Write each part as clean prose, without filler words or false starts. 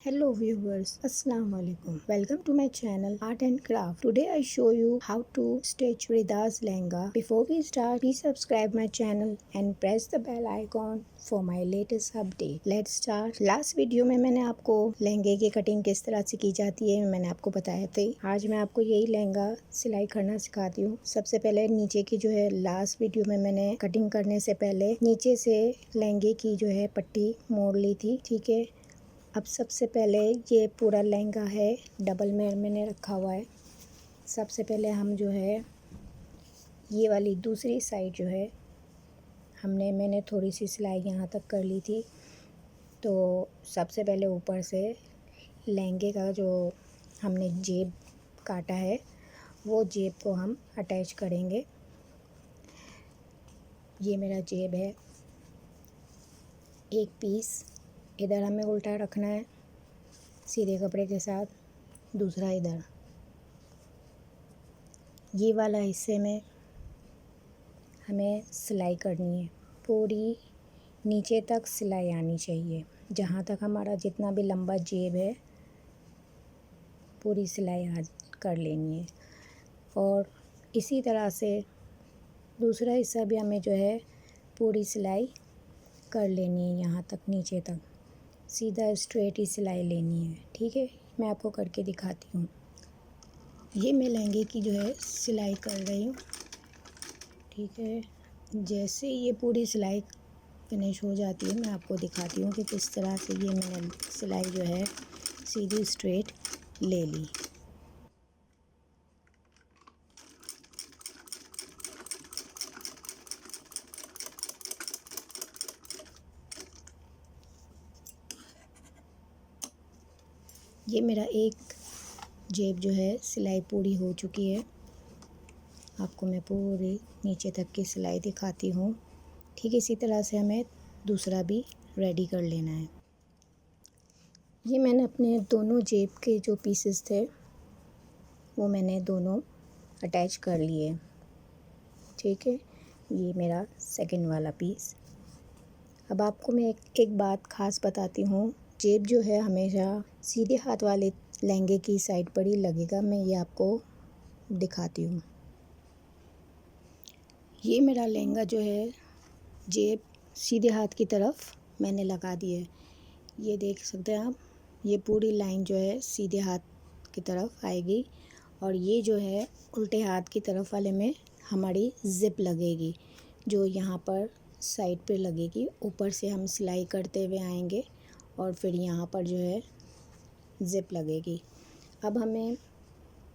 Hello viewers, Assalamu alaikum. Welcome to my channel Art and Craft. Today I show you how to stitch Rida's lehenga. Before we start, please subscribe my channel and press the bell icon for my latest update. Let's start. Last video में मैंने आपको लहंगे की cutting किस तरह से की जाती है मैंने आपको बताया था। आज मैं आपको यही लहंगा सिलाई करना सिखाती हूँ। सबसे पहले नीचे की जो है लास्ट वीडियो में मैंने कटिंग करने से पहले नीचे से लहंगे की जो है पट्टी मोड़ ली थी। ठीक है, अब सबसे पहले ये पूरा लहंगा है डबल में मैंने रखा हुआ है। सबसे पहले हम जो है ये वाली दूसरी साइड जो है मैंने थोड़ी सी सिलाई यहाँ तक कर ली थी। तो सबसे पहले ऊपर से लहंगे का जो हमने जेब काटा है वो जेब को हम अटैच करेंगे। ये मेरा जेब है, एक पीस इधर हमें उल्टा रखना है सीधे कपड़े के साथ, दूसरा इधर। ये वाला हिस्से में हमें सिलाई करनी है, पूरी नीचे तक सिलाई आनी चाहिए। जहाँ तक हमारा जितना भी लंबा जेब है पूरी सिलाई कर लेनी है। और इसी तरह से दूसरा हिस्सा भी हमें जो है पूरी सिलाई कर लेनी है, यहाँ तक नीचे तक सीधा स्ट्रेट ही सिलाई लेनी है। ठीक है, मैं आपको करके दिखाती हूँ। ये मैं लहंगे की जो है सिलाई कर रही हूँ। ठीक है, जैसे ये पूरी सिलाई फिनिश हो जाती है मैं आपको दिखाती हूँ कि किस तरह से ये मैंने सिलाई जो है सीधी स्ट्रेट ले ली। ये मेरा एक जेब जो है सिलाई पूरी हो चुकी है। आपको मैं पूरी नीचे तक की सिलाई दिखाती हूँ। ठीक, इसी तरह से हमें दूसरा भी रेडी कर लेना है। ये मैंने अपने दोनों जेब के जो पीसेस थे वो मैंने दोनों अटैच कर लिए। ठीक है, ये मेरा सेकंड वाला पीस। अब आपको मैं एक बात ख़ास बताती हूँ। जेब जो है हमेशा सीधे हाथ वाले लहंगे की साइड पर ही लगेगा। मैं ये आपको दिखाती हूँ। ये मेरा लहंगा जो है जेब सीधे हाथ की तरफ मैंने लगा दी है। ये देख सकते हैं आप, ये पूरी लाइन जो है सीधे हाथ की तरफ आएगी और ये जो है उल्टे हाथ की तरफ वाले में हमारी ज़िप लगेगी जो यहाँ पर साइड पे लगेगी। ऊपर से हम सिलाई करते हुए आएंगे और फिर यहाँ पर जो है ज़िप लगेगी। अब हमें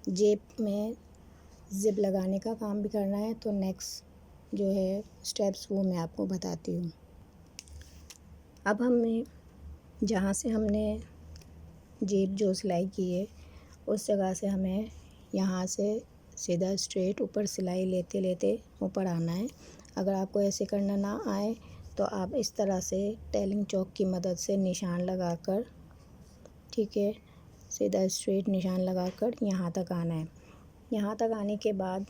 जेब में ज़िप लगाने का काम भी करना है, तो नेक्स्ट जो है स्टेप्स वो मैं आपको बताती हूँ। अब हमें जहाँ से हमने जेब जो सिलाई की है उस जगह से हमें यहाँ से सीधा स्ट्रेट ऊपर सिलाई लेते लेते ऊपर आना है। अगर आपको ऐसे करना ना आए तो आप इस तरह से टेलिंग चौक की मदद से निशान लगाकर, ठीक है, सीधा स्ट्रेट निशान लगाकर यहाँ तक आना है। यहाँ तक आने के बाद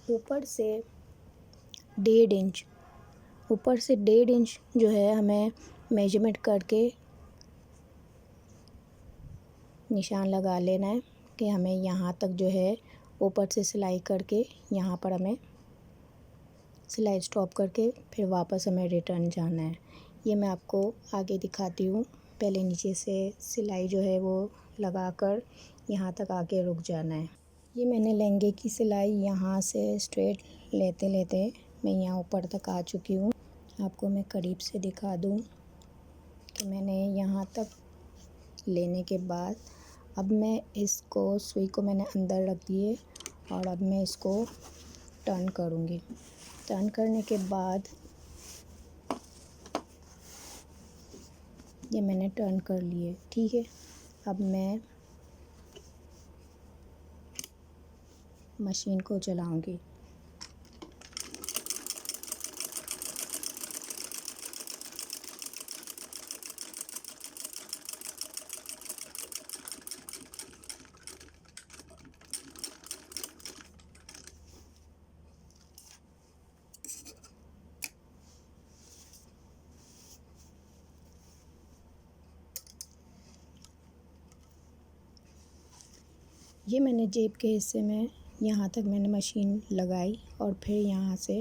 ऊपर से 1.5 इंच जो है हमें मेजरमेंट करके निशान लगा लेना है कि हमें यहाँ तक जो है ऊपर से सिलाई करके यहाँ पर हमें सिलाई स्टॉप करके फिर वापस हमें रिटर्न जाना है। ये मैं आपको आगे दिखाती हूँ। पहले नीचे से सिलाई जो है वो लगाकर यहाँ तक आके रुक जाना है। ये मैंने लहंगे की सिलाई यहाँ से स्ट्रेट लेते लेते मैं यहाँ ऊपर तक आ चुकी हूँ। आपको मैं करीब से दिखा दूँ कि मैंने यहाँ तक लेने के बाद अब मैं इसको सुई को मैंने अंदर रख दिए और अब मैं इसको टर्न करूँगी। टर्न करने के बाद ये मैंने टर्न कर लिए। ठीक है, अब मैं मशीन को चलाऊँगी। ये मैंने जेब के हिस्से में यहाँ तक मैंने मशीन लगाई और फिर यहाँ से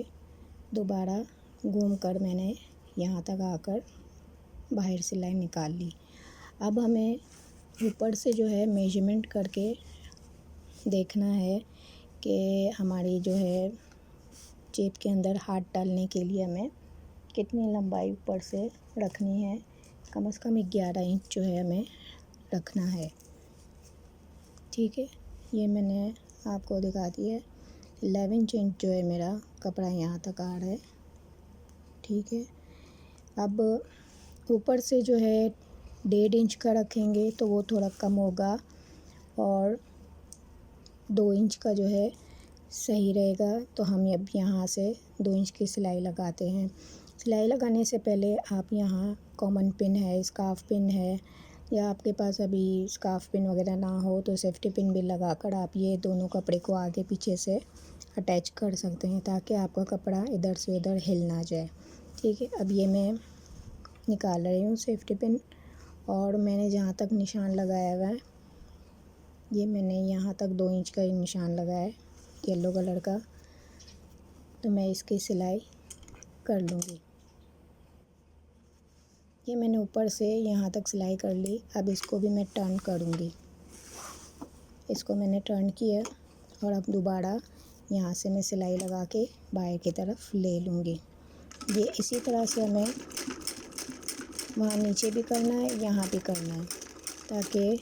दोबारा घूम कर मैंने यहाँ तक आकर बाहर सिलाई निकाल ली। अब हमें ऊपर से जो है मेजरमेंट करके देखना है कि हमारी जो है जेब के अंदर हाथ डालने के लिए हमें कितनी लंबाई ऊपर से रखनी है। कम से कम 11 इंच जो है हमें रखना है। ठीक है, ये मैंने आपको दिखा दिया है। 11 इंच जो है मेरा कपड़ा यहाँ तक आ रहा है। ठीक है, अब ऊपर से जो है 1.5 इंच का रखेंगे तो वो थोड़ा कम होगा और 2 इंच का जो है सही रहेगा। तो हम अब यहाँ से 2 इंच की सिलाई लगाते हैं। सिलाई लगाने से पहले आप यहाँ कॉमन पिन है, स्कार्फ पिन है, या आपके पास अभी स्कार्फ पिन वगैरह ना हो तो सेफ्टी पिन भी लगाकर आप ये दोनों कपड़े को आगे पीछे से अटैच कर सकते हैं ताकि आपका कपड़ा इधर से उधर हिल ना जाए। ठीक है, अब ये मैं निकाल रही हूँ सेफ्टी पिन और मैंने जहाँ तक निशान लगाया हुआ है ये मैंने यहाँ तक 2 इंच का ही निशान लगाया है येलो कलर का। तो मैं इसकी सिलाई कर लूँगी। ये मैंने ऊपर से यहाँ तक सिलाई कर ली। अब इसको भी मैं टर्न करूँगी। इसको मैंने टर्न किया और अब दोबारा यहाँ से मैं सिलाई लगा के बाहर की तरफ ले लूँगी। ये इसी तरह से हमें वहाँ नीचे भी करना है, यहाँ भी करना है ताकि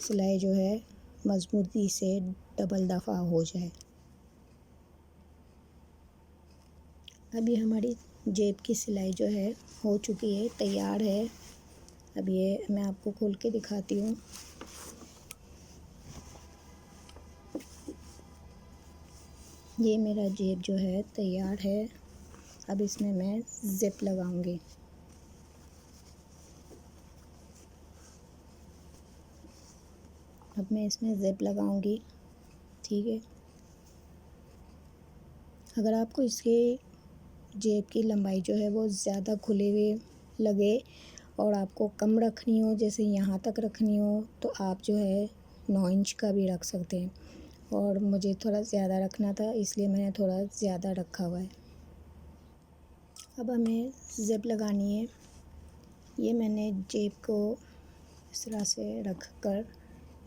सिलाई जो है मज़बूती से डबल दफ़ा हो जाए। अभी हमारी जेब की सिलाई जो है हो चुकी है, तैयार है। अब ये मैं आपको खोल के दिखाती हूँ। ये मेरा जेब जो है तैयार है। अब इसमें मैं ज़िप लगाऊंगी। अब मैं इसमें ज़िप लगाऊंगी। ठीक है, अगर आपको इसके जेब की लंबाई जो है वो ज़्यादा खुले हुए लगे और आपको कम रखनी हो, जैसे यहाँ तक रखनी हो, तो आप जो है 9 इंच का भी रख सकते हैं। और मुझे थोड़ा ज़्यादा रखना था इसलिए मैंने थोड़ा ज़्यादा रखा हुआ है। अब हमें ज़िप लगानी है। ये मैंने जेब को इस तरह से रख कर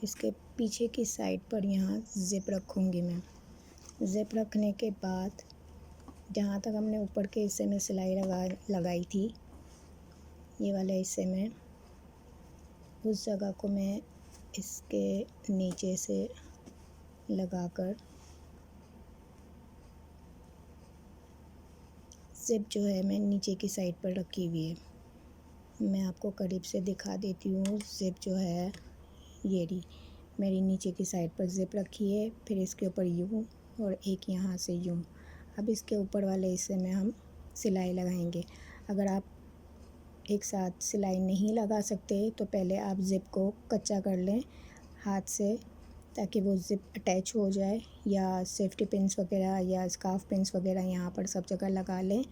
इसके पीछे की साइड पर यहाँ ज़िप रखूँगी मैं। ज़िप रखने के बाद जहाँ तक हमने ऊपर के हिस्से में सिलाई लगाई थी, ये वाले हिस्से में, उस जगह को मैं इसके नीचे से लगाकर ज़िप जो है मैं नीचे की साइड पर रखी हुई है। मैं आपको करीब से दिखा देती हूँ। ज़िप जो है ये रही मेरी नीचे की साइड पर ज़िप रखी है, फिर इसके ऊपर यूँ और एक यहाँ से यूँ। अब इसके ऊपर वाले हिस्से में हम सिलाई लगाएंगे। अगर आप एक साथ सिलाई नहीं लगा सकते तो पहले आप ज़िप को कच्चा कर लें हाथ से ताकि वो ज़िप अटैच हो जाए, या सेफ्टी पिन्स वगैरह या स्कार्फ पिन्स वगैरह यहाँ पर सब जगह लगा लें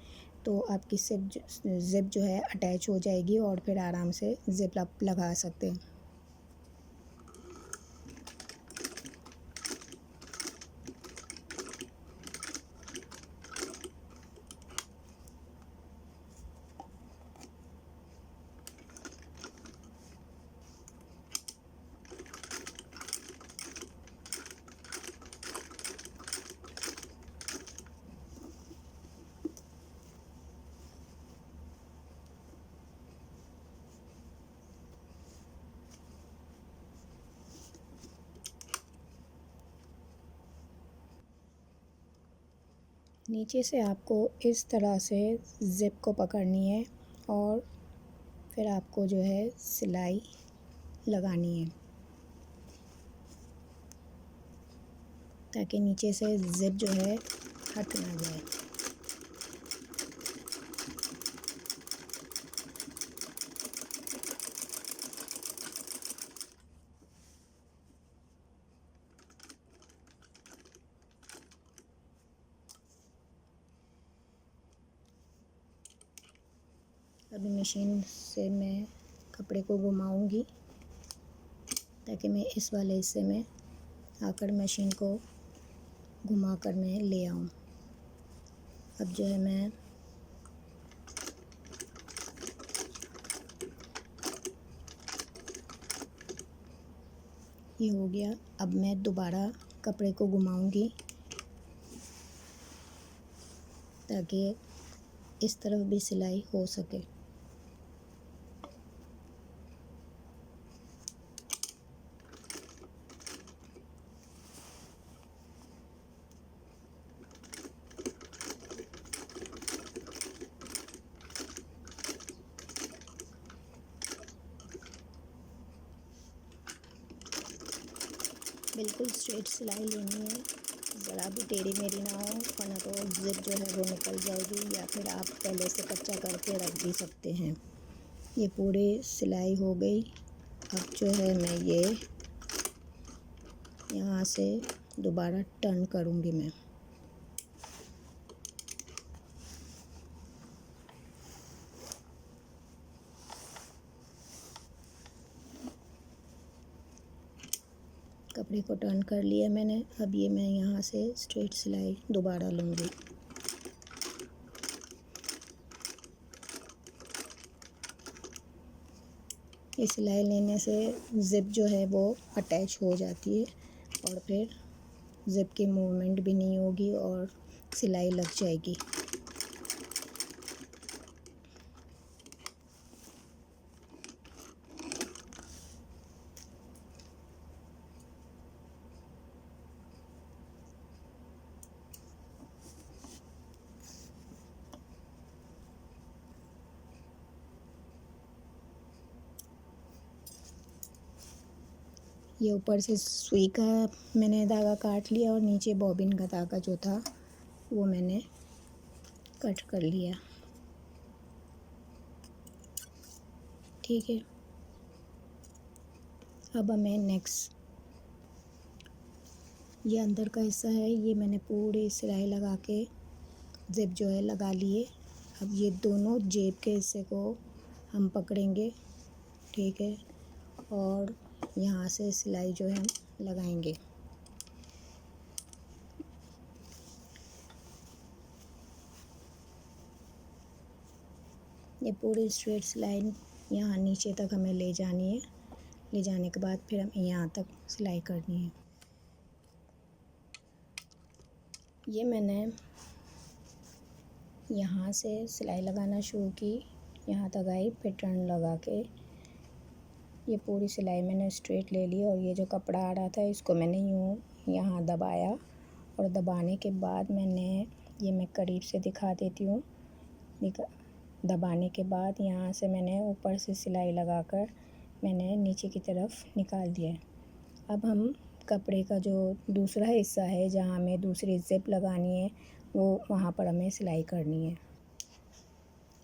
तो आपकी ज़िप जो है अटैच हो जाएगी और फिर आराम से ज़िप आप लगा सकते हैं। नीचे से आपको इस तरह से ज़िप को पकड़नी है और फिर आपको जो है सिलाई लगानी है ताकि नीचे से ज़िप जो है हट ना जाए। अभी मशीन से मैं कपड़े को घुमाऊंगी ताकि मैं इस वाले हिस्से में आकर मशीन को घुमा कर मैं ले आऊँ। अब जो है मैं ये हो गया। अब मैं दोबारा कपड़े को घुमाऊंगी ताकि इस तरफ भी सिलाई हो सके। बिल्कुल स्ट्रेट सिलाई लेनी है, ज़रा भी टेढ़ी मेढ़ी ना हो, वरना तो ज़िप जो है वो निकल जाएगी, या फिर आप पहले से कच्चा करके रख भी सकते हैं। ये पूरी सिलाई हो गई। अब जो है मैं ये यहाँ से दोबारा टर्न करूँगी मैं। कपड़े को टर्न कर लिया मैंने। अब ये मैं यहाँ से स्ट्रेट सिलाई दोबारा लूँगी। ये सिलाई लेने से ज़िप जो है वो अटैच हो जाती है और फिर ज़िप की मूवमेंट भी नहीं होगी और सिलाई लग जाएगी। ये ऊपर से सुई का मैंने धागा काट लिया और नीचे बॉबिन का धागा जो था वो मैंने कट कर लिया। ठीक है। अब हमें नेक्स्ट ये अंदर का हिस्सा है, ये मैंने पूरी सिलाई लगा के ज़िप जो है लगा लिए। अब ये दोनों जेब के हिस्से को हम पकड़ेंगे। ठीक है। और यहाँ से सिलाई जो है हम लगाएंगे। ये पूरी स्ट्रेट सिलाई यहाँ नीचे तक हमें ले जानी है। ले जाने के बाद फिर हमें यहाँ तक सिलाई करनी है। ये मैंने यहाँ से सिलाई लगाना शुरू की, यहाँ तक आई, फिर टर्न लगा के ये पूरी सिलाई मैंने स्ट्रेट ले ली और ये जो कपड़ा आ रहा था इसको मैंने यूँ यहाँ दबाया और दबाने के बाद मैंने ये मैं करीब से दिखा देती हूँ। दबाने के बाद यहाँ से मैंने ऊपर से सिलाई लगाकर मैंने नीचे की तरफ निकाल दिया है। अब हम कपड़े का जो दूसरा हिस्सा है जहाँ हमें दूसरी ज़िप लगानी है वो वहाँ पर हमें सिलाई करनी है।